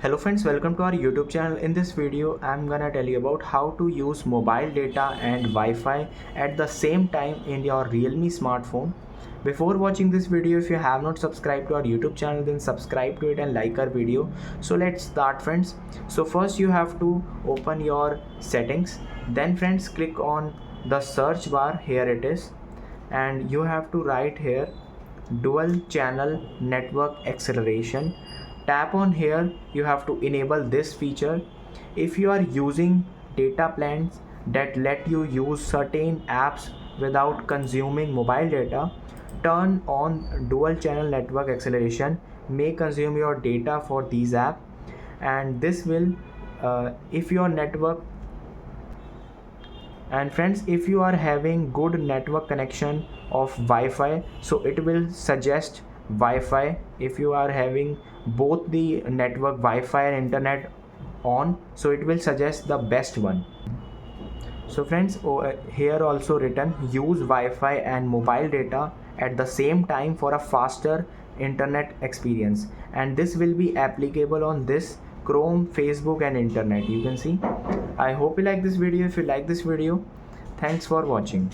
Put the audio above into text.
Hello friends, welcome to our YouTube channel. In this video, I'm gonna tell you about how to use mobile data and Wi-Fi at the same time in your Realme smartphone. Before watching this video, if you have not subscribed to our YouTube channel, then subscribe to it and like our video. So let's start friends. So first you have to open your settings. Then friends, click on the search bar. Here it is. And you have to write here dual channel network acceleration. Tap on here. You have to enable this feature. If you are using data plans that let you use certain apps without consuming mobile data, turn on dual channel network acceleration. May consume your data for these apps, and this will if your network and friends, if you are having good network connection of Wi-Fi, so it will suggest Wi-Fi. If you are having both the network Wi-Fi and internet on, so it will suggest the best one. So friends, here also written use Wi-Fi and mobile data at the same time for a faster internet experience, and this will be applicable on this Chrome, Facebook and internet. You can see. I hope you like this video. If you like this video, thanks for watching.